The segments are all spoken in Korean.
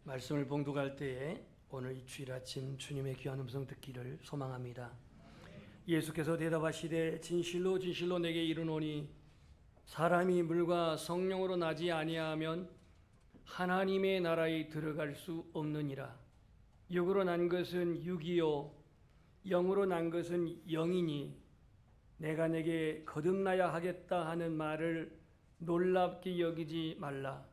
말씀을 봉독할 때에 오늘 이 주일 아침 주님의 귀한 음성 듣기를 소망합니다. 예수께서 대답하시되 진실로 진실로 내게 이르노니 사람이 물과 성령으로 나지 아니하면 하나님의 나라에 들어갈 수 없느니라. 육으로 난 것은 육이요 영으로 난 것은 영이니 내가 내게 거듭나야 하겠다 하는 말을 놀랍게 여기지 말라.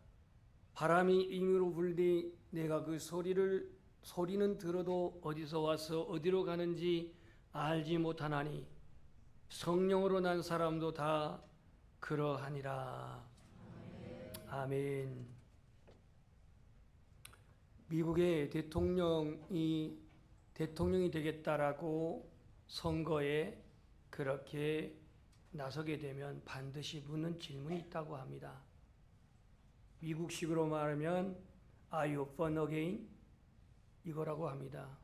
바람이 임으로 불되 내가 그 소리는 들어도 어디서 와서 어디로 가는지 알지 못하나니 성령으로 난 사람도 다 그러하니라. 아멘. 미국의 대통령이 되겠다라고 선거에 그렇게 나서게 되면 반드시 묻는 질문이 있다고 합니다. 미국식으로 말하면 Are you born again? 이거라고 합니다.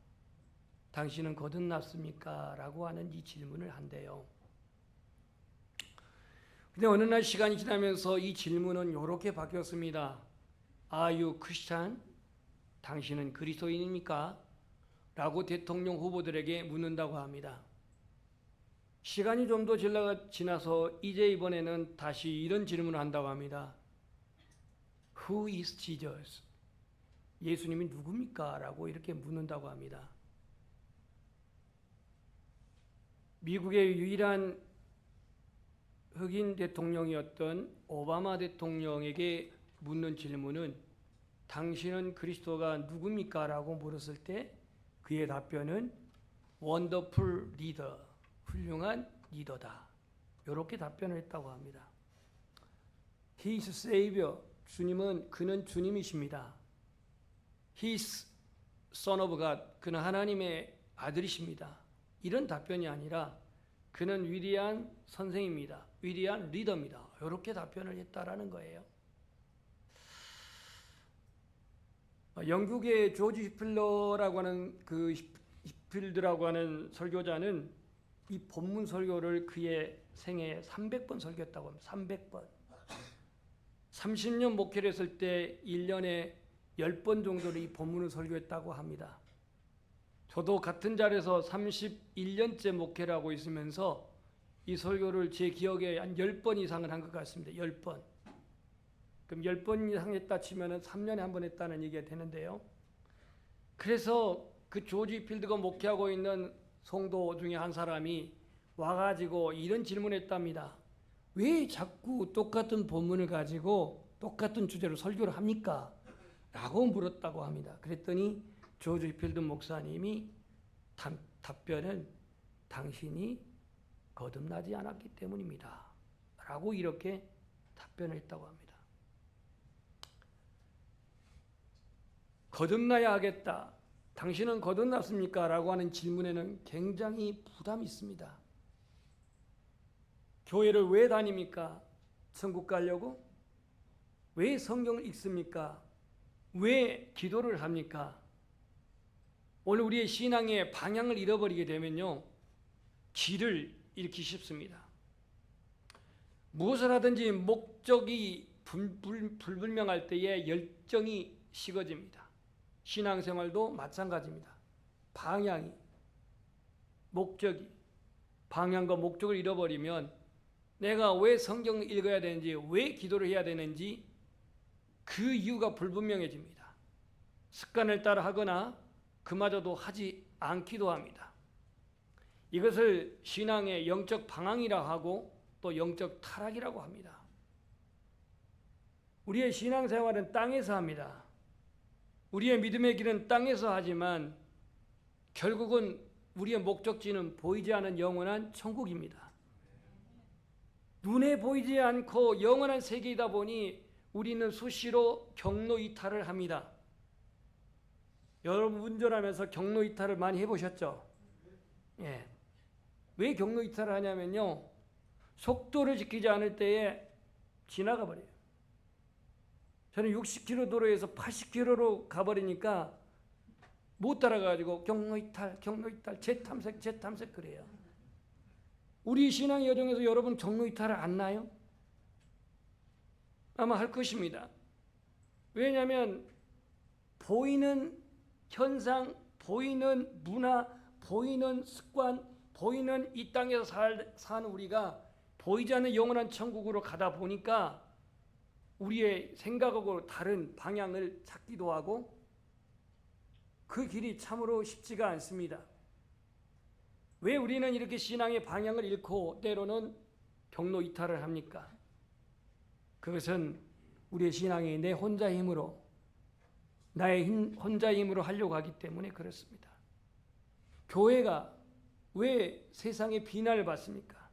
당신은 거듭났습니까? 라고 하는 이 질문을 한대요. 근데 어느 날 시간이 지나면서 이 질문은 이렇게 바뀌었습니다. Are you Christian? 당신은 그리스도인입니까? 라고 대통령 후보들에게 묻는다고 합니다. 시간이 좀 더 지나서 이제 이번에는 다시 이런 질문을 한다고 합니다. Who is Jesus? 예수님이 누굽니까? 라고 이렇게 묻는다고 합니다. 미국의 유일한 흑인 대통령이었던 오바마 대통령에게 묻는 질문은 당신은 그리스도가 누굽니까? 라고 물었을 때 그의 답변은 Wonderful leader, 훌륭한 리더다. 이렇게 답변을 했다고 합니다. He is Savior, 그는 주님이십니다. He is Son of God, 그는 하나님의 아들이십니다. 이런 답변이 아니라 그는 위대한 선생입니다. 위대한 리더입니다. 이렇게 답변을 했다라는 거예요. 영국의 조지 히필러라고 하는 히필드라고 하는 설교자는 이 본문 설교를 그의 생애에 300번 설교했다고 합니다. 300번. 30년 목회를 했을 때 1년에 10번 정도를 이 본문을 설교했다고 합니다. 저도 같은 자리에서 31년째 목회를 하고 있으면서 이 설교를 제 기억에 한 10번 이상을 한 것 같습니다. 10번. 그럼 10번 이상 했다 치면 3년에 한 번 했다는 얘기가 되는데요. 그래서 그 조지 필드가 목회하고 있는 성도 중에 한 사람이 와가지고 이런 질문을 했답니다. 왜 자꾸 똑같은 본문을 가지고 똑같은 주제로 설교를 합니까? 라고 물었다고 합니다. 그랬더니 조지 필드 목사님이 답변은 당신이 거듭나지 않았기 때문입니다. 라고 이렇게 답변을 했다고 합니다. 거듭나야 하겠다. 당신은 거듭났습니까? 라고 하는 질문에는 굉장히 부담이 있습니다. 교회를 왜 다닙니까? 천국 가려고? 왜 성경을 읽습니까? 왜 기도를 합니까? 오늘 우리의 신앙의 방향을 잃어버리게 되면요, 길을 잃기 쉽습니다. 무엇을 하든지 목적이 불분명할 때에 열정이 식어집니다. 신앙생활도 마찬가지입니다. 목적이, 방향과 목적을 잃어버리면 내가 왜 성경을 읽어야 되는지, 왜 기도를 해야 되는지 그 이유가 불분명해집니다. 습관을 따라 하거나 그마저도 하지 않기도 합니다. 이것을 신앙의 영적 방황이라고 하고 또 영적 타락이라고 합니다. 우리의 신앙생활은 땅에서 합니다. 우리의 믿음의 길은 땅에서 하지만 결국은 우리의 목적지는 보이지 않는 영원한 천국입니다. 눈에 보이지 않고 영원한 세계이다 보니 우리는 수시로 경로 이탈을 합니다. 여러분 운전하면서 경로 이탈을 많이 해보셨죠? 예. 왜 경로 이탈을 하냐면요, 속도를 지키지 않을 때에 지나가 버려요. 저는 60km 도로에서 80km로 가버리니까 못 따라가가지고 경로 이탈, 재탐색 그래요. 우리 신앙 여정에서 여러분 경로 이탈을 안 나요? 아마 할 것입니다. 왜냐하면 보이는 현상, 보이는 문화, 보이는 습관, 보이는 이 땅에서 사는 우리가 보이지 않는 영원한 천국으로 가다 보니까 우리의 생각하고 다른 방향을 찾기도 하고 그 길이 참으로 쉽지가 않습니다. 왜 우리는 이렇게 신앙의 방향을 잃고 때로는 경로 이탈을 합니까? 그것은 우리의 신앙이 내 혼자 힘으로 나의 혼자 힘으로 하려고 하기 때문에 그렇습니다. 교회가 왜 세상의 비난을 받습니까?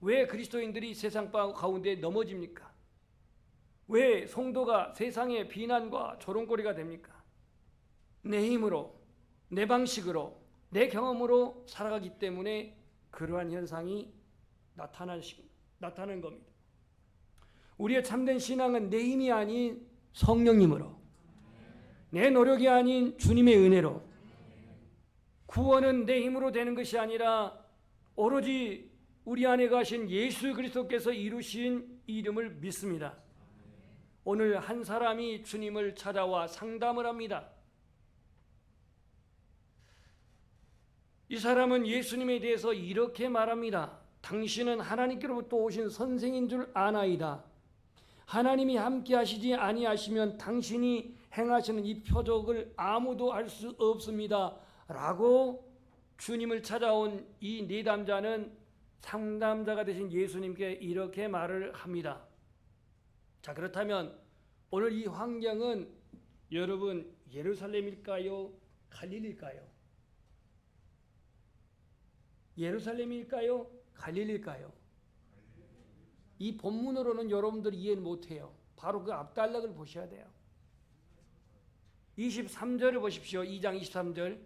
왜 그리스도인들이 세상 가운데 넘어집니까? 왜 성도가 세상의 비난과 조롱거리가 됩니까? 내 힘으로, 내 방식으로, 내 경험으로 살아가기 때문에 그러한 현상이 나타나는 겁니다. 우리의 참된 신앙은 내 힘이 아닌 성령님으로, 내 노력이 아닌 주님의 은혜로, 구원은 내 힘으로 되는 것이 아니라 오로지 우리 안에 가신 예수 그리스도께서 이루신 이름을 믿습니다. 오늘 한 사람이 주님을 찾아와 상담을 합니다. 이 사람은 예수님에 대해서 이렇게 말합니다. 당신은 하나님께로부터 오신 선생인 줄 아나이다. 하나님이 함께 하시지 아니하시면 당신이 행하시는 이 표적을 아무도 알 수 없습니다. 라고 주님을 찾아온 이 내담자는 상담자가 되신 예수님께 이렇게 말을 합니다. 자, 그렇다면 오늘 이 환경은 여러분 예루살렘일까요? 갈릴리일까요? 예루살렘일까요? 갈릴리일까요? 이 본문으로는 여러분들이 이해를 못해요. 바로 그 앞단락을 보셔야 돼요. 23절을 보십시오. 2장 23절.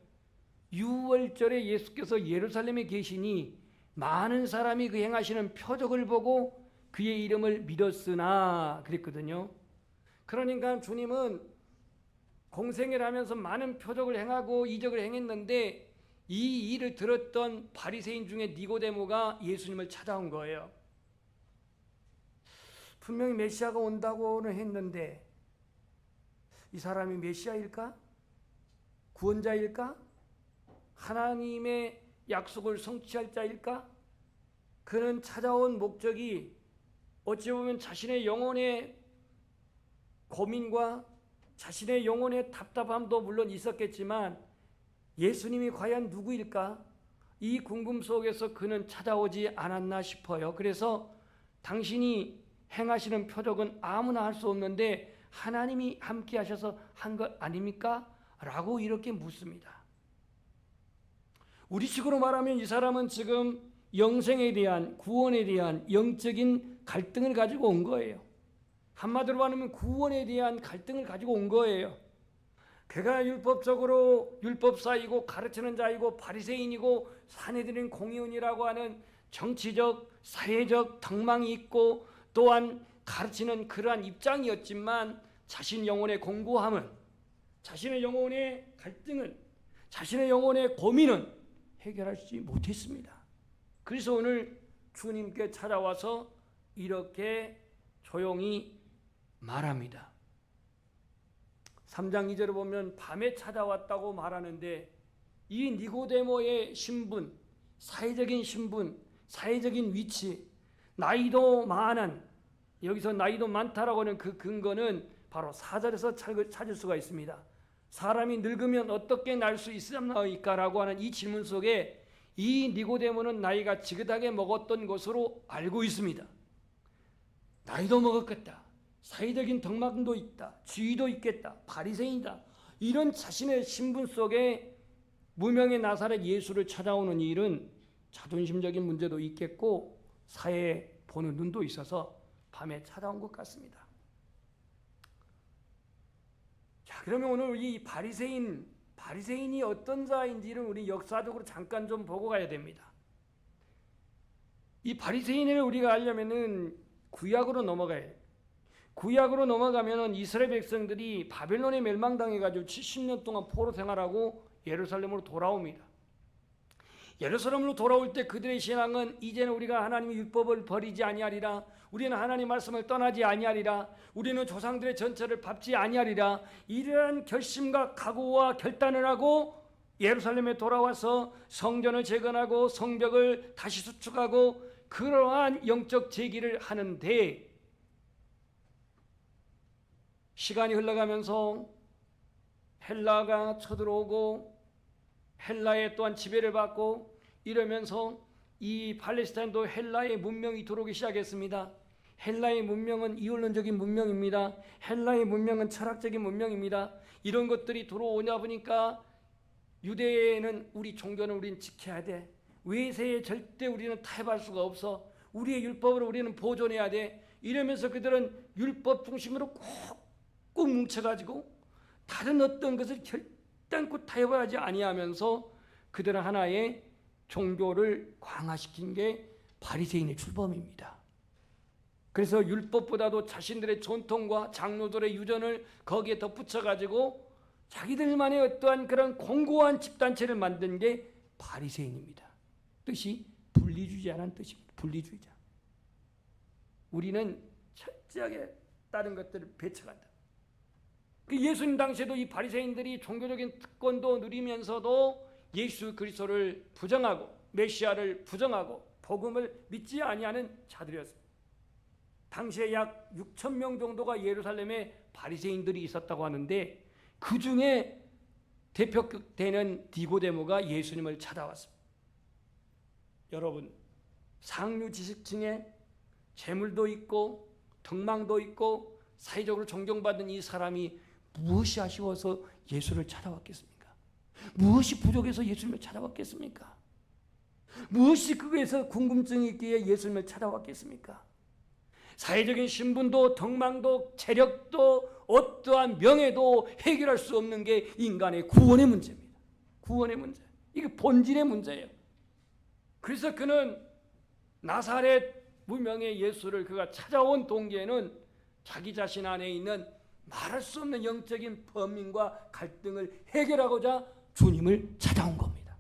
유월절에 예수께서 예루살렘에 계시니 많은 사람이 그 행하시는 표적을 보고 그의 이름을 믿었으나 그랬거든요. 그러니까 주님은 공생애를 하면서 많은 표적을 행하고 이적을 행했는데 이 일을 들었던 바리새인 중에 니고데모가 예수님을 찾아온 거예요. 분명히 메시아가 온다고는 했는데 이 사람이 메시아일까? 구원자일까? 하나님의 약속을 성취할 자일까? 그는 찾아온 목적이 어찌 보면 자신의 영혼의 고민과 자신의 영혼의 답답함도 물론 있었겠지만 예수님이 과연 누구일까? 이 궁금 속에서 그는 찾아오지 않았나 싶어요. 그래서 당신이 행하시는 표적은 아무나 할 수 없는데 하나님이 함께 하셔서 한 것 아닙니까? 라고 이렇게 묻습니다. 우리식으로 말하면 이 사람은 지금 영생에 대한, 구원에 대한 영적인 갈등을 가지고 온 거예요. 한마디로 말하면 구원에 대한 갈등을 가지고 온 거예요. 그가 율법적으로 율법사이고 가르치는 자이고 바리새인이고 사내들인 공의원이라고 하는 정치적, 사회적 덕망이 있고 또한 가르치는 그러한 입장이었지만 자신 영혼의 공고함은, 자신의 영혼의 갈등은, 자신의 영혼의 고민은 해결하지 못했습니다. 그래서 오늘 주님께 찾아와서 이렇게 조용히 말합니다. 3장 2절을 보면 밤에 찾아왔다고 말하는데 이 니고데모의 신분, 사회적인 신분, 사회적인 위치, 나이도 많은, 여기서 나이도 많다라고 하는 그 근거는 바로 4절에서 찾을 수가 있습니다. 사람이 늙으면 어떻게 날 수 있습니까라고 하는 이 질문 속에 이 니고데모는 나이가 지긋하게 먹었던 것으로 알고 있습니다. 나이도 먹었겠다. 사회적인 덕망도 있다. 지위도 있겠다. 바리새인이다. 이런 자신의 신분 속에 무명의 나사렛 예수를 찾아오는 일은 자존심적인 문제도 있겠고 사회에 보는 눈도 있어서 밤에 찾아온 것 같습니다. 자, 그러면 오늘 이 바리새인이 어떤 자인지를 우리 역사적으로 잠깐 좀 보고 가야 됩니다. 이 바리새인을 우리가 알려면은 구약으로 넘어가야 돼요. 구약으로 넘어가면은 이스라엘 백성들이 바벨론에 멸망당해가지고 70년 동안 포로 생활하고 예루살렘으로 돌아옵니다. 예루살렘으로 돌아올 때 그들의 신앙은 이제는 우리가 하나님의 율법을 버리지 아니하리라, 우리는 하나님 말씀을 떠나지 아니하리라, 우리는 조상들의 전처를 밟지 아니하리라, 이러한 결심과 각오와 결단을 하고 예루살렘에 돌아와서 성전을 재건하고 성벽을 다시 수축하고 그러한 영적 재기를 하는데, 시간이 흘러가면서 헬라가 쳐들어오고 헬라에 또한 지배를 받고 이러면서 이 팔레스타인도 헬라의 문명이 들어오기 시작했습니다. 헬라의 문명은 이원론적인 문명입니다. 헬라의 문명은 철학적인 문명입니다. 이런 것들이 들어오냐 보니까 유대에는 우리 종교는 우리는 지켜야 돼. 외세에 절대 우리는 타협할 수가 없어. 우리의 율법으로 우리는 보존해야 돼. 이러면서 그들은 율법 중심으로 꾹꾹 뭉쳐가지고 다른 어떤 것을 결단코 타협하지 아니하면서 그들은 하나의 종교를 강화시킨 게 바리새인의 출범입니다. 그래서 율법보다도 자신들의 전통과 장로들의 유전을 거기에 덧붙여가지고 자기들만의 어떠한 그런 공고한 집단체를 만든 게 바리새인입니다. 뜻이 분리주의자라는 뜻입니다. 분리주의자. 우리는 철저하게 다른 것들을 배척한다. 예수님 당시에도 이 바리새인들이 종교적인 특권도 누리면서도 예수 그리스도를 부정하고 메시아를 부정하고 복음을 믿지 아니하는 자들이었습니다. 당시에 약 6천 명 정도가 예루살렘에 바리새인들이 있었다고 하는데 그 중에 대표되는 니고데모가 예수님을 찾아왔습니다. 여러분, 상류 지식층에 재물도 있고 덕망도 있고 사회적으로 존경받는 이 사람이 무엇이 아쉬워서 예수를 찾아왔겠습니까? 무엇이 부족해서 예수님을 찾아왔겠습니까? 무엇이 그거에서 궁금증이 있기에 예수님을 찾아왔겠습니까? 사회적인 신분도 덕망도 재력도 어떠한 명예도 해결할 수 없는 게 인간의 구원의 문제입니다. 구원의 문제. 이게 본질의 문제예요. 그래서 그는 나사렛 무명의 예수를 그가 찾아온 동기에는 자기 자신 안에 있는 말할 수 없는 영적인 범민과 갈등을 해결하고자 주님을 찾아온 겁니다.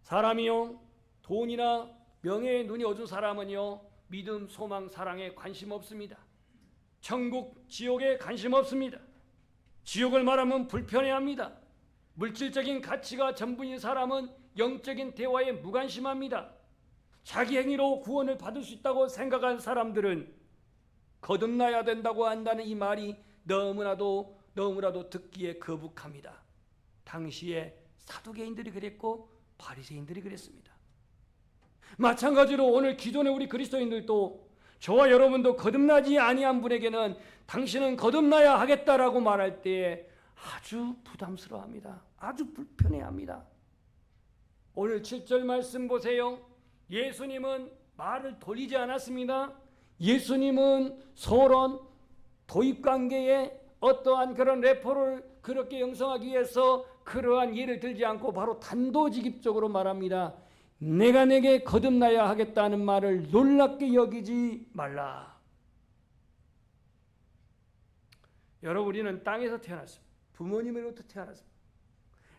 사람이요, 돈이나 명예에 눈이 어두운 사람은요, 믿음, 소망, 사랑에 관심 없습니다. 천국, 지옥에 관심 없습니다. 지옥을 말하면 불편해합니다. 물질적인 가치가 전부인 사람은 영적인 대화에 무관심합니다. 자기 행위로 구원을 받을 수 있다고 생각한 사람들은 거듭나야 된다고 한다는 이 말이 너무나도 듣기에 거북합니다. 당시에 사두개인들이 그랬고 바리새인들이 그랬습니다. 마찬가지로 오늘 기존의 우리 그리스도인들도 저와 여러분도 거듭나지 아니한 분에게는 당신은 거듭나야 하겠다라고 말할 때에 아주 부담스러워합니다. 아주 불편해합니다. 오늘 7절 말씀 보세요. 예수님은 말을 돌리지 않았습니다. 예수님은 서론, 도입관계에 어떠한 그런 레포를 그렇게 형성하기 위해서 그러한 예를 들지 않고 바로 단도직입적으로 말합니다. 내가 내게 거듭나야 하겠다는 말을 놀랍게 여기지 말라. 여러분, 우리는 땅에서 태어났습니다. 부모님으로부터 태어났습니다.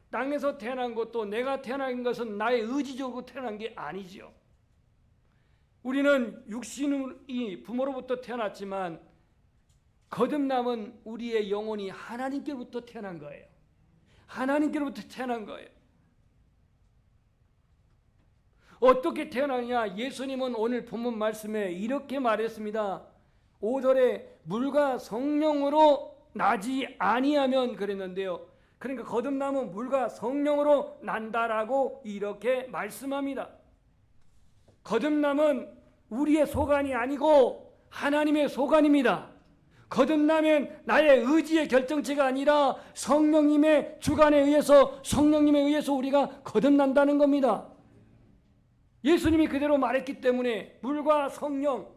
땅에서 태어난 것도 내가 태어난 것은 나의 의지적으로 태어난 게 아니지요. 우리는 육신이 부모로부터 태어났지만 거듭남은 우리의 영혼이 하나님께로부터 태어난 거예요. 하나님께로부터 태어난 거예요. 어떻게 태어나냐? 예수님은 오늘 본문 말씀에 이렇게 말했습니다. 5절에 물과 성령으로 나지 아니하면 그랬는데요. 그러니까 거듭남은 물과 성령으로 난다라고 이렇게 말씀합니다. 거듭남은 우리의 소관이 아니고 하나님의 소관입니다. 거듭나면 나의 의지의 결정체가 아니라 성령님의 주관에 의해서, 성령님에 의해서 우리가 거듭난다는 겁니다. 예수님이 그대로 말했기 때문에 물과 성령,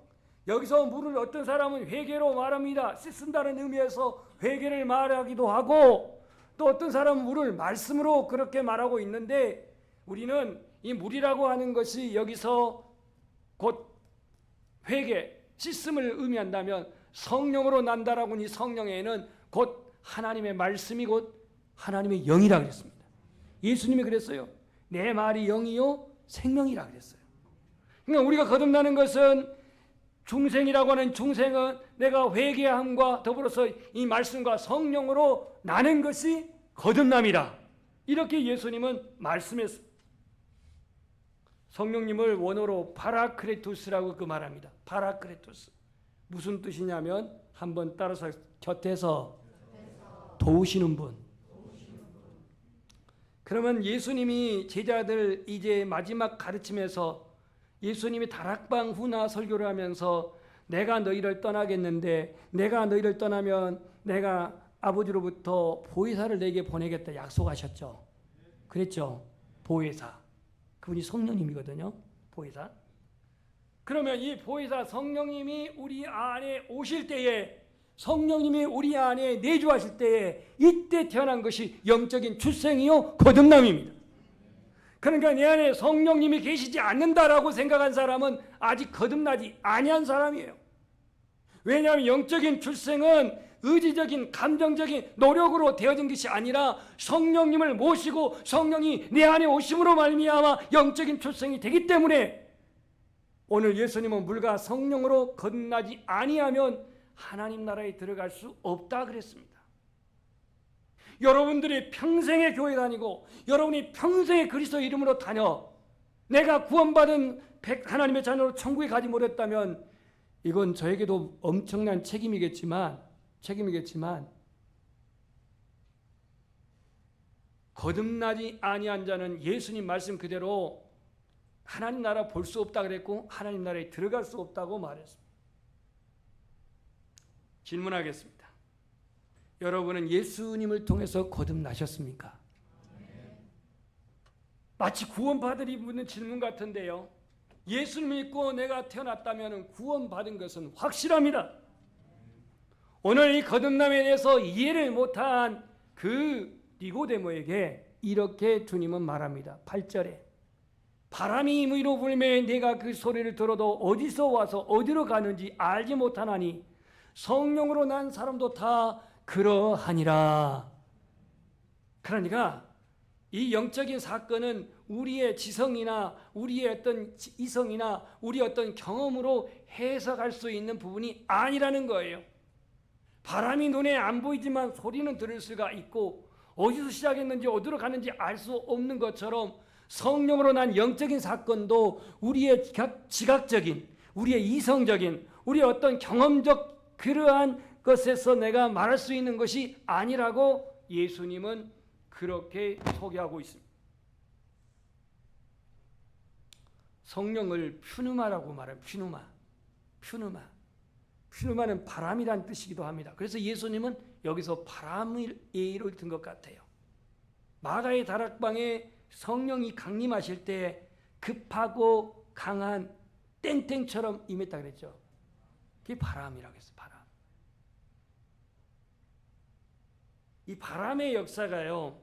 여기서 물을 어떤 사람은 회개로 말합니다. 씻는다는 의미에서 회개를 말하기도 하고, 또 어떤 사람은 물을 말씀으로 그렇게 말하고 있는데, 우리는 이 물이라고 하는 것이 여기서 곧 회개, 씻음을 의미한다면 성령으로 난다라고 하니 성령에는 곧 하나님의 말씀이 곧 하나님의 영이라고 그랬습니다. 예수님이 그랬어요. 내 말이 영이요 생명이라 그랬어요. 그러니까 우리가 거듭나는 것은 중생이라고 하는 중생은 내가 회개함과 더불어서 이 말씀과 성령으로 나는 것이 거듭남이라. 이렇게 예수님은 말씀했습니다. 성령님을 원어로 파라크레투스라고 그 말합니다. 파라크레투스. 무슨 뜻이냐면 한번 따라서 곁에서 도우시는 분. 그러면 예수님이 제자들 이제 마지막 가르침에서 예수님이 다락방 후나 설교를 하면서 내가 너희를 떠나겠는데 내가 너희를 떠나면 내가 아버지로부터 보혜사를 내게 보내겠다 약속하셨죠. 그랬죠. 보혜사. 그분이 성령님이거든요. 보혜사. 그러면 이 보혜사 성령님이 우리 안에 오실 때에 성령님이 우리 안에 내주하실 때에 이때 태어난 것이 영적인 출생이요 거듭남입니다. 그러니까 내 안에 성령님이 계시지 않는다라고 생각한 사람은 아직 거듭나지 아니한 사람이에요. 왜냐하면 영적인 출생은 의지적인 감정적인 노력으로 되어진 것이 아니라 성령님을 모시고 성령이 내 안에 오심으로 말미암아 영적인 출생이 되기 때문에 오늘 예수님은 물과 성령으로 거듭나지 아니하면 하나님 나라에 들어갈 수 없다 그랬습니다. 여러분들이 평생에 교회 다니고 여러분이 평생에 그리스도 이름으로 다녀 내가 구원받은 하나님의 자녀로 천국에 가지 못했다면 이건 저에게도 엄청난 책임이겠지만 거듭나지 아니한 자는 예수님 말씀 그대로 하나님 나라 볼 수 없다 그랬고 하나님 나라에 들어갈 수 없다고 말했습니다. 질문하겠습니다. 여러분은 예수님을 통해서 거듭나셨습니까? 마치 구원받으리 묻는 질문 같은데요. 예수를 믿고 내가 태어났다면 구원받은 것은 확실합니다. 오늘 이 거듭남에 대해서 이해를 못한 그 니고데모에게 이렇게 주님은 말합니다. 8절에 바람이 위로 불매 내가 그 소리를 들어도 어디서 와서 어디로 가는지 알지 못하나니 성령으로 난 사람도 다 그러하니라. 그러니까 이 영적인 사건은 우리의 지성이나 우리의 어떤 이성이나 우리의 어떤 경험으로 해석할 수 있는 부분이 아니라는 거예요. 바람이 눈에 안 보이지만 소리는 들을 수가 있고 어디서 시작했는지 어디로 가는지 알 수 없는 것처럼 성령으로 난 영적인 사건도 우리의 지각적인, 우리의 이성적인, 우리의 어떤 경험적 그러한 것에서 내가 말할 수 있는 것이 아니라고 예수님은 그렇게 소개하고 있습니다. 성령을 푸누마라고 말해요. 푸누마는 바람이란 뜻이기도 합니다. 그래서 예수님은 여기서 바람의 예를 든 것 같아요. 마가의 다락방에 성령이 강림하실 때 급하고 강한 땡땡처럼 임했다 그랬죠. 그게 바람이라고 했어요. 바람. 이 바람의 역사가요,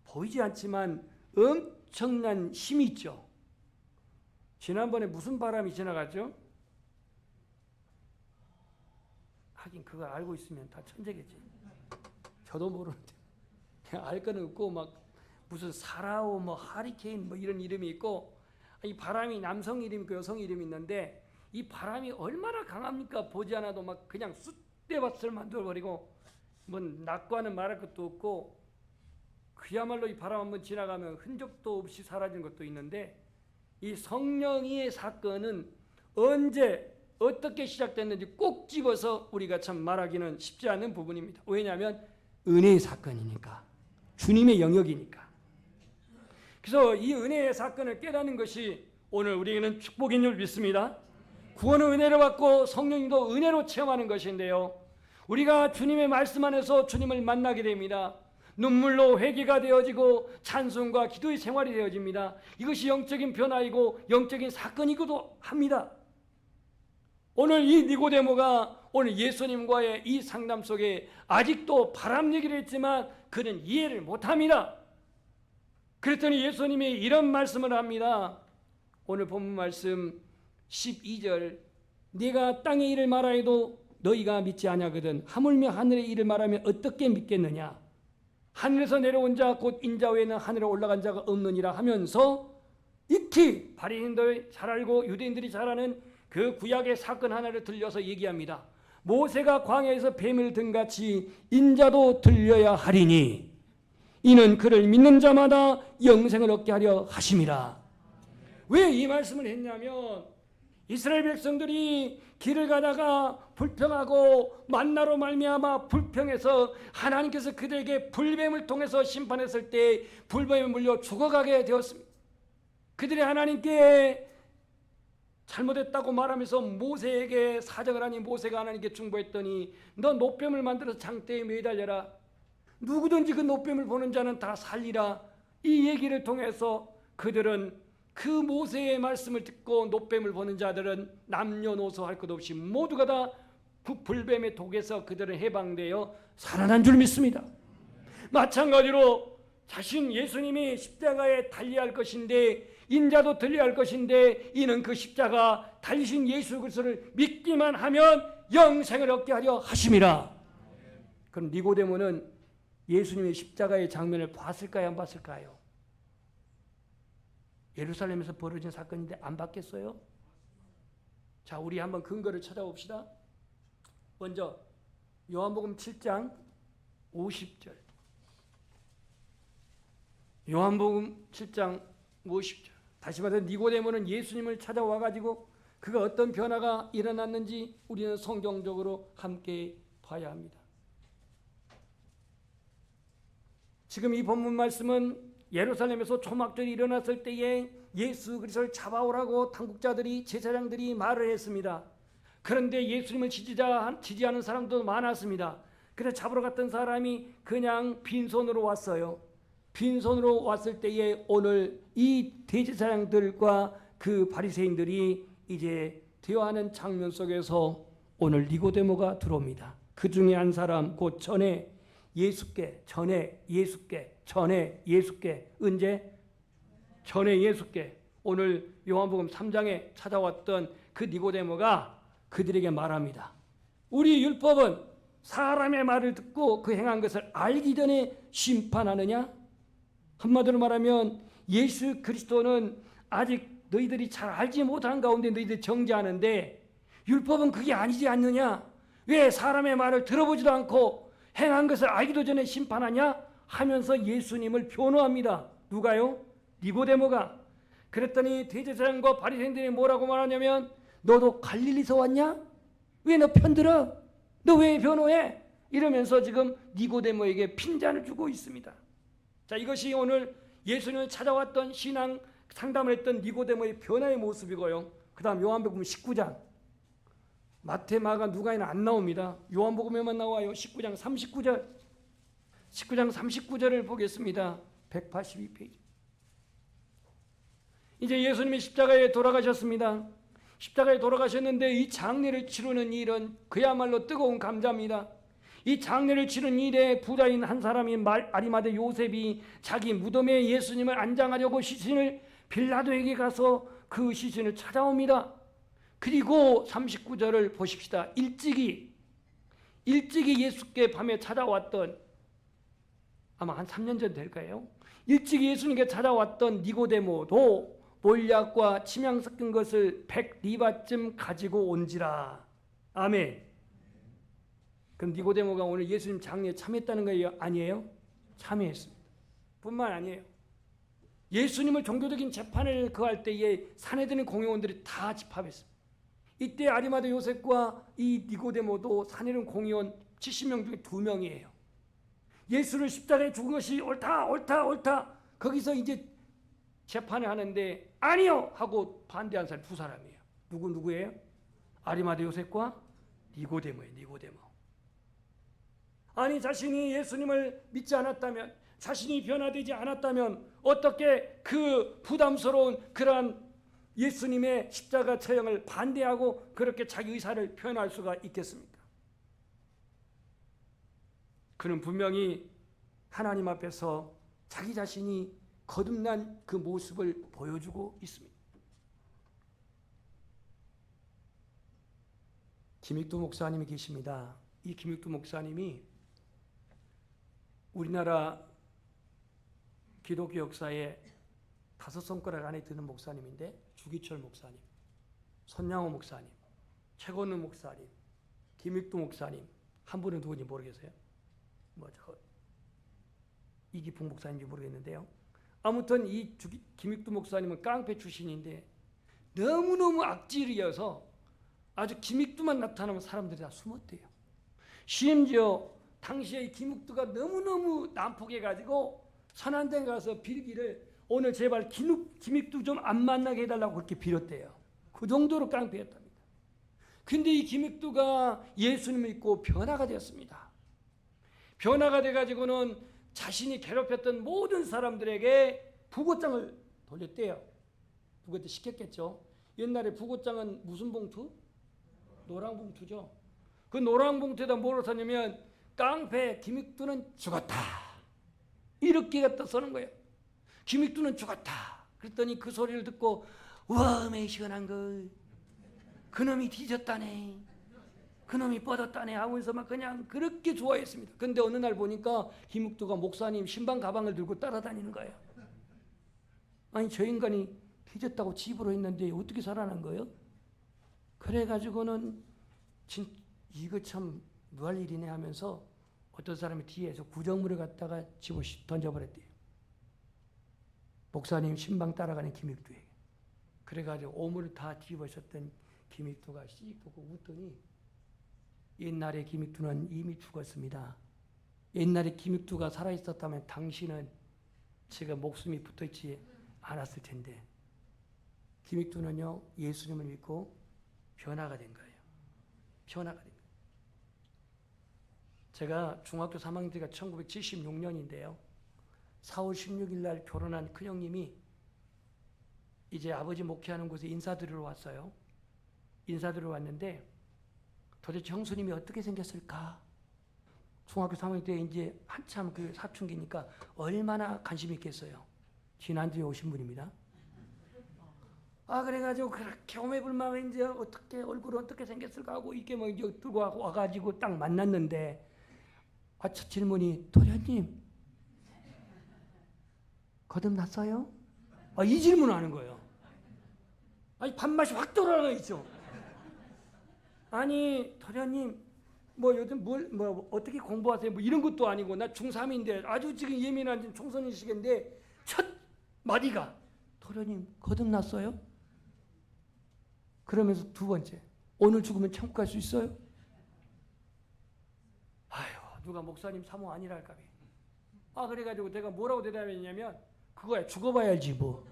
보이지 않지만 엄청난 힘이 있죠. 지난번에 무슨 바람이 지나갔죠? 하긴 그걸 알고 있으면 다 천재겠지. 저도 모르는데 알 거는 없고 막 무슨 사라오 뭐 하리케인 뭐 이런 이름이 있고 이 바람이 남성 이름 있고 여성 이름이 있는데 이 바람이 얼마나 강합니까? 보지 않아도 막 그냥 쑥대밭을 만들어버리고 뭐 낙과는 말할 것도 없고 그야말로 이 바람 한번 지나가면 흔적도 없이 사라진 것도 있는데 이 성령의 사건은 언제 어떻게 시작됐는지 꼭 집어서 우리가 참 말하기는 쉽지 않은 부분입니다. 왜냐하면 은혜의 사건이니까, 주님의 영역이니까. 그래서 이 은혜의 사건을 깨닫는 것이 오늘 우리에게는 축복인 줄 믿습니다. 구원은 은혜로 받고 성령님도 은혜로 체험하는 것인데요, 우리가 주님의 말씀 안에서 주님을 만나게 됩니다. 눈물로 회개가 되어지고 찬송과 기도의 생활이 되어집니다. 이것이 영적인 변화이고 영적인 사건이기도 합니다. 오늘 이 니고데모가 오늘 예수님과의 이 상담 속에 아직도 바람 얘기를 했지만 그는 이해를 못합니다. 그랬더니 예수님이 이런 말씀을 합니다. 오늘 본문 말씀 12절 네가 땅의 일을 말하여도 너희가 믿지 아니하거든 하물며 하늘의 일을 말하면 어떻게 믿겠느냐. 하늘에서 내려온 자 곧 인자 외에는 하늘에 올라간 자가 없느니라 하면서 익히 바리새인들이 잘 알고 유대인들이 잘 아는 그 구약의 사건 하나를 들려서 얘기합니다. 모세가 광야에서 뱀을 든 같이 인자도 들려야 하리니 이는 그를 믿는 자마다 영생을 얻게 하려 하심이라. 왜 이 말씀을 했냐면 이스라엘 백성들이 길을 가다가 불평하고 만나로 말미암아 불평해서 하나님께서 그들에게 불뱀을 통해서 심판했을 때 불뱀에 물려 죽어가게 되었습니다. 그들이 하나님께 잘못했다고 말하면서 모세에게 사정을 하니 모세가 하나님께 중보했더니 너 노뱀을 만들어서 장대에 매달려라. 누구든지 그 노뱀을 보는 자는 다 살리라. 이 얘기를 통해서 그들은 그 모세의 말씀을 듣고 노뱀을 보는 자들은 남녀노소 할 것 없이 모두가 다 그 불뱀의 독에서 그들은 해방되어 살아난 줄 믿습니다. 마찬가지로 자신 예수님이 십자가에 달려야 할 것인데 인자도 들려야 할 것인데 이는 그 십자가 달리신 예수 그리스도를 믿기만 하면 영생을 얻게 하려 하심이라. 그럼 니고데모는 예수님의 십자가의 장면을 봤을까요, 안 봤을까요? 예루살렘에서 벌어진 사건인데 안 봤겠어요? 자, 우리 한번 근거를 찾아봅시다. 먼저 요한복음 7장 50절. 요한복음 7장 50절. 다시 말해 니고데모는 예수님을 찾아와 가지고 그가 어떤 변화가 일어났는지 우리는 성경적으로 함께 봐야 합니다. 지금 이 본문 말씀은 예루살렘에서 초막절이 일어났을 때에 예수 그리스도를 잡아오라고 당국자들이 제사장들이 말을 했습니다. 그런데 예수님을 지지하는 사람도 많았습니다. 그래서 잡으러 갔던 사람이 그냥 빈손으로 왔어요. 빈손으로 왔을 때에 오늘 이 대제사장들과 그 바리새인들이 이제 대화하는 장면 속에서 오늘 니고데모가 들어옵니다. 그 중에 한 사람 곧 전에 예수께 언제? 전에 예수께 오늘 요한복음 3장에 찾아왔던 그 니고데모가 그들에게 말합니다. 우리 율법은 사람의 말을 듣고 그 행한 것을 알기 전에 심판하느냐? 한마디로 말하면 예수 그리스도는 아직 너희들이 잘 알지 못한 가운데 너희들이 정죄하는데 율법은 그게 아니지 않느냐? 왜 사람의 말을 들어보지도 않고 행한 것을 알기도 전에 심판하냐? 하면서 예수님을 변호합니다. 누가요? 니고데모가. 그랬더니 대제사장과 바리새인들이 뭐라고 말하냐면 너도 갈릴리서 왔냐? 왜 너 편들어? 너 왜 변호해? 이러면서 지금 니고데모에게 핀잔을 주고 있습니다. 자, 이것이 오늘 예수님을 찾아왔던 신앙 상담을 했던 니고데모의 변화의 모습이고요. 그 다음 요한복음 19장. 마태, 마가, 누가에는 안 나옵니다. 요한복음에만 나와요. 19장 39절. 19장 39절을 보겠습니다. 182페이지. 이제 예수님이 십자가에 돌아가셨습니다. 십자가에 돌아가셨는데 이 장례를 치르는 일은 그야말로 뜨거운 감자입니다. 이 장례를 치른 일에 부자인 한 사람이 아리마대 요셉이 자기 무덤에 예수님을 안장하려고 시신을 빌라도에게 가서 그 시신을 찾아옵니다. 그리고 39절을 보십시다. 일찍이 예수께 밤에 찾아왔던, 아마 한 3년 전 될까요? 일찍이 예수님께 찾아왔던 니고데모도 몰약과 침향 섞인 것을 100리바쯤 가지고 온지라. 아멘. 그럼 니고데모가 오늘 예수님 장례에 참여했다는 거예요? 아니에요? 참여했습니다. 뿐만 아니에요. 예수님을 종교적인 재판을 거할 때에 산헤드린 공의원들이 다 집합했습니다. 이때 아리마대 요셉과 이 니고데모도 산헤드린 공의원 70명 중에 2명이에요. 예수를 십자가에 죽은 것이 옳다. 거기서 이제 재판을 하는데 아니요 하고 반대한 사람이 2사람이에요. 누구예요? 아리마대 요셉과 니고데모예요. 니고데모. 아니 자신이 예수님을 믿지 않았다면, 자신이 변화되지 않았다면 어떻게 그 부담스러운 그러한 예수님의 십자가 처형을 반대하고 그렇게 자기 의사를 표현할 수가 있겠습니까? 그는 분명히 하나님 앞에서 자기 자신이 거듭난 그 모습을 보여주고 있습니다. 김익두 목사님이 계십니다. 이 김익두 목사님이 우리나라 기독교 역사에 5손가락 안에 드는 목사님인데 주기철 목사님, 손양호 목사님, 최건우 목사님, 김익두 목사님, 한 분은 누군지 모르겠어요. 이기풍 목사님인지 모르겠는데요. 아무튼 이 김익두 목사님은 깡패 출신인데 너무너무 악질이어서 아주 김익두만 나타나면 사람들이 다 숨었대요. 심지어 당시에 김익두가 너무너무 난폭해가지고 선한데 가서 빌기를 오늘 제발 김익두 좀 안 만나게 해달라고 그렇게 빌었대요. 그 정도로 깡패였답니다. 근데 이 김익두가 예수님을 믿고 변화가 되었습니다. 변화가 돼가지고는 자신이 괴롭혔던 모든 사람들에게 부고장을 돌렸대요. 부고장 시켰겠죠. 옛날에 부고장은 무슨 봉투? 노랑 봉투죠. 그 노랑 봉투에다 뭐를 썼냐면 깡패 김익두는 죽었다. 이렇게 갖다 써는 거예요. 김익두는 죽었다. 그랬더니 그 소리를 듣고 와, 매 시원한 거. 그놈이 뒤졌다네. 그놈이 뻗었다네 하면서 막 그냥 그렇게 좋아했습니다. 근데 어느 날 보니까 김익두가 목사님 신방 가방을 들고 따라다니는 거예요. 아니 저 인간이 뒤졌다고 집으로 했는데 어떻게 살아난 거예요? 그래가지고는 이거 참 무할 일이네 하면서 어떤 사람이 뒤에서 구정물을 갖다가 집어 던져버렸대요. 목사님 신방 따라가는 김익두에게. 그래가지고 오물을 다 뒤집어 쳤던 김익두가 씩 보고 웃더니 옛날에 김익두는 이미 죽었습니다. 옛날에 김익두가 살아있었다면 당신은 지금 목숨이 붙어있지 않았을 텐데 김익두는요 예수님을 믿고 변화가 된 거예요. 변화가 된 거예요. 제가 중학교 3학년 때가 1976년인데요. 4월 16일 날 결혼한 큰형님이 이제 아버지 목회하는 곳에 인사드리러 왔어요. 인사드리러 왔는데 도대체 형수님이 어떻게 생겼을까? 중학교 3학년 때 이제 한참 그 사춘기니까 얼마나 관심이 있겠어요. 지난주에 오신 분입니다. 그래가지고 그렇게 오매불망 이제 어떻게 얼굴은 어떻게 생겼을까 하고 이렇게 뭐 이제 들고 와가지고 딱 만났는데 첫 질문이 도련님 거듭났어요? 이 질문을 하는 거예요. 아니 밥맛이 확 돌아가 있죠. 아니 도련님 뭐 요즘 뭐 어떻게 공부하세요? 뭐 이런 것도 아니고 나 중3인데 아주 지금 예민한 청소년 시기인데 첫 마디가 도련님 거듭났어요? 그러면서 두 번째 오늘 죽으면 천국 갈 수 있어요? 아휴 누가 목사님 사모 아니랄까 봐. 그래가지고 내가 뭐라고 대답했냐면 그거야 죽어봐야 알지 뭐.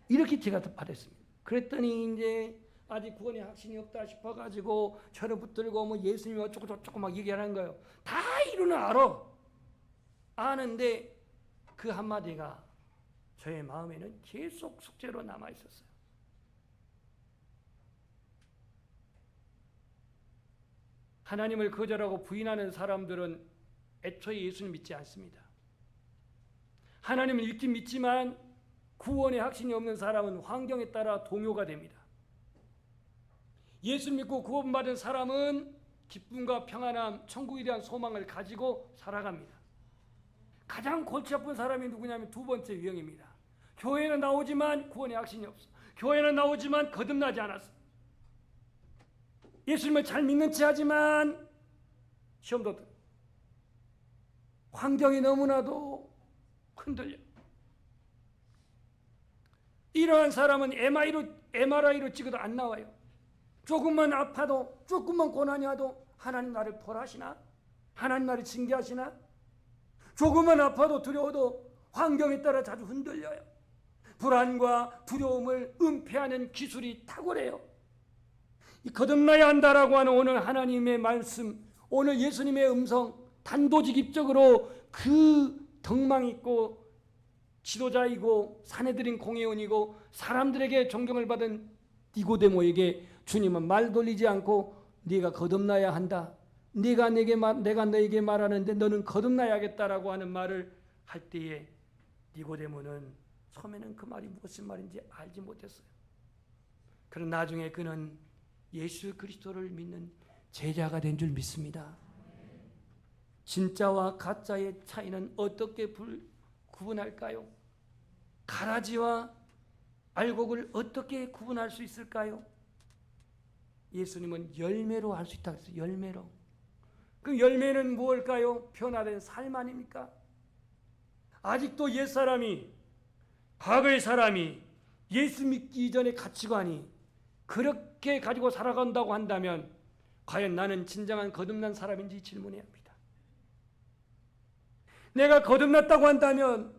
이렇게 제가 받았습니다. 그랬더니 이제 아직 구원의 확신이 없다 싶어가지고 저를 붙들고 뭐 예수님이 어쩌고 저쩌고 막 얘기하는 거예요. 다 이루는 알아. 아는데 그 한마디가 저의 마음에는 계속 숙제로 남아있었어요. 하나님을 거절하고 부인하는 사람들은 애초에 예수를 믿지 않습니다. 하나님을 믿긴 믿지만 구원의 확신이 없는 사람은 환경에 따라 동요가 됩니다. 예수 믿고 구원받은 사람은 기쁨과 평안함, 천국에 대한 소망을 가지고 살아갑니다. 가장 골치 아픈 사람이 누구냐면 두 번째 유형입니다. 교회는 나오지만 구원의 확신이 없어. 교회는 나오지만 거듭나지 않았어. 예수님을 잘 믿는 체 하지만 시험도 들어. 환경이 너무나도 흔들려. 이러한 사람은 MRI로 찍어도 안 나와요. 조금만 아파도 조금만 고난이 와도 하나님 나를 벌하시나? 하나님 나를 징계하시나? 조금만 아파도 두려워도 환경에 따라 자주 흔들려요. 불안과 두려움을 은폐하는 기술이 탁월해요. 거듭나야 한다라고 하는 오늘 하나님의 말씀, 오늘 예수님의 음성, 단도직입적으로 그 덕망 있고 지도자이고 사내들인 공회원이고 사람들에게 존경을 받은 니고데모에게 주님은 말 돌리지 않고 네가 거듭나야 한다. 내가 너에게 말하는데 너는 거듭나야겠다라고 하는 말을 할 때에 니고데모는 처음에는 그 말이 무슨 말인지 알지 못했어요. 그러나 나중에 그는 예수 그리스도를 믿는 제자가 된 줄 믿습니다. 진짜와 가짜의 차이는 어떻게 구분할까요? 가라지와 알곡을 어떻게 구분할 수 있을까요? 예수님은 열매로 할 수 있다고 했어요. 열매로. 그 열매는 무엇일까요? 변화된 삶 아닙니까? 아직도 옛사람이, 과거의 사람이 예수 믿기 이전의 가치관이 그렇게 가지고 살아간다고 한다면 과연 나는 진정한 거듭난 사람인지 질문해야 합니다. 내가 거듭났다고 한다면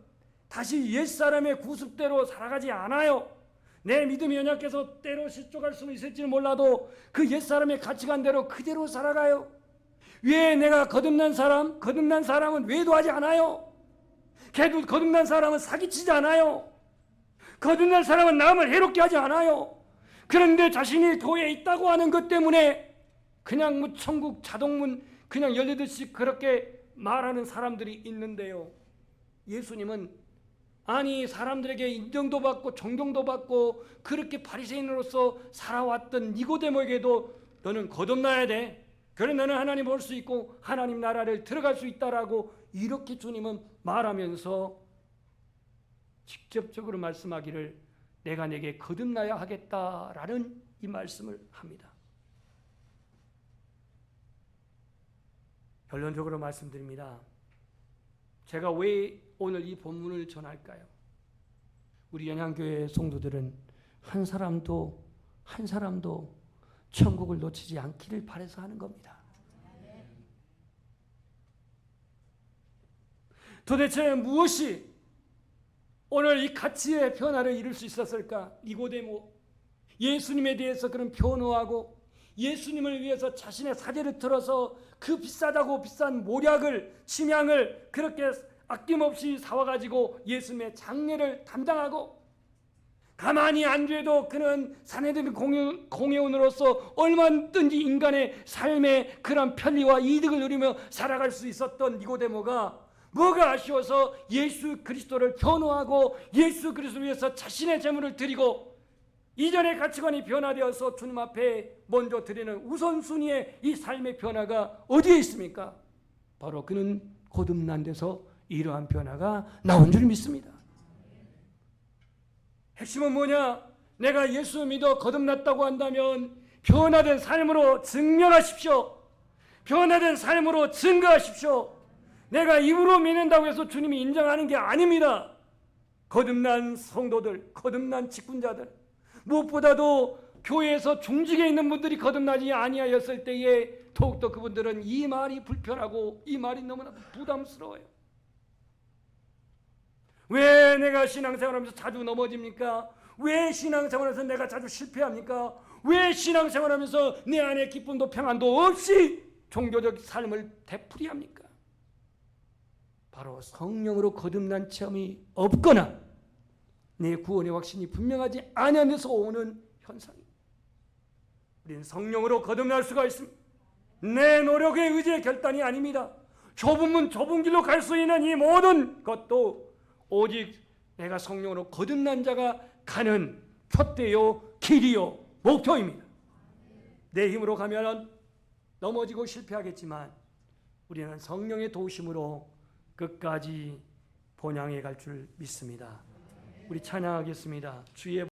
다시 옛사람의 구습대로 살아가지 않아요. 내 믿음이 연약해서 때로 실족할 수는 있을지 몰라도 그 옛사람의 가치관대로 그대로 살아가요. 왜 내가 거듭난 사람은 외도하지 않아요. 거듭난 사람은 사기치지 않아요. 거듭난 사람은 남을 해롭게 하지 않아요. 그런데 자신이 교회에 있다고 하는 것 때문에 그냥 뭐 천국 자동문 그냥 열리듯이 그렇게 말하는 사람들이 있는데요. 예수님은 아니 사람들에게 인정도 받고 존경도 받고 그렇게 바리새인으로서 살아왔던 니고데모에게도 너는 거듭나야 돼. 그래 너는 하나님 볼 수 있고 하나님 나라를 들어갈 수 있다라고 이렇게 주님은 말하면서 직접적으로 말씀하기를 내가 내게 거듭나야 하겠다라는 이 말씀을 합니다. 결론적으로 말씀드립니다. 제가 왜 오늘 이 본문을 전할까요? 우리 연양교회 성도들은 한 사람도 천국을 놓치지 않기를 바라서 하는 겁니다. 도대체 무엇이 오늘 이 가치의 변화를 이룰 수 있었을까? 니고데모, 예수님에 대해서 그런 변호하고 예수님을 위해서 자신의 사제를 들어서 그 비싸다고 비싼 모략을 침향을 그렇게 아낌없이 사와가지고 예수님의 장례를 담당하고 가만히 안 돼도 그는 산헤드린 공회원으로서 얼마든지 인간의 삶의 그런 편리와 이득을 누리며 살아갈 수 있었던 니고데모가 뭐가 아쉬워서 예수 그리스도를 변호하고 예수 그리스도를 위해서 자신의 재물을 드리고 이전의 가치관이 변화되어서 주님 앞에 먼저 드리는 우선순위의 이 삶의 변화가 어디에 있습니까? 바로 그는 거듭난 데서 이러한 변화가 나온 줄 믿습니다. 핵심은 뭐냐? 내가 예수 믿어 거듭났다고 한다면 변화된 삶으로 증명하십시오. 변화된 삶으로 증거하십시오. 내가 입으로 믿는다고 해서 주님이 인정하는 게 아닙니다. 거듭난 성도들, 거듭난 직분자들, 무엇보다도 교회에서 중직에 있는 분들이 거듭나지 아니하였을 때에 더욱더 그분들은 이 말이 불편하고 이 말이 너무나 부담스러워요. 왜 내가 신앙생활하면서 자주 넘어집니까? 왜 신앙생활에서 내가 자주 실패합니까? 왜 신앙생활하면서 내 안에 기쁨도 평안도 없이 종교적 삶을 되풀이합니까? 바로 성령으로 거듭난 체험이 없거나 내 구원의 확신이 분명하지 않은 데서 오는 현상입니다. 우리는 성령으로 거듭날 수가 있습니다. 내 노력의 의지의 결단이 아닙니다. 좁은 문 좁은 길로 갈 수 있는 이 모든 것도 오직 내가 성령으로 거듭난 자가 가는 푯대요 길이요 목표입니다. 내 힘으로 가면 넘어지고 실패하겠지만 우리는 성령의 도우심으로 끝까지 본향에 갈 줄 믿습니다. 우리 찬양하겠습니다. 주의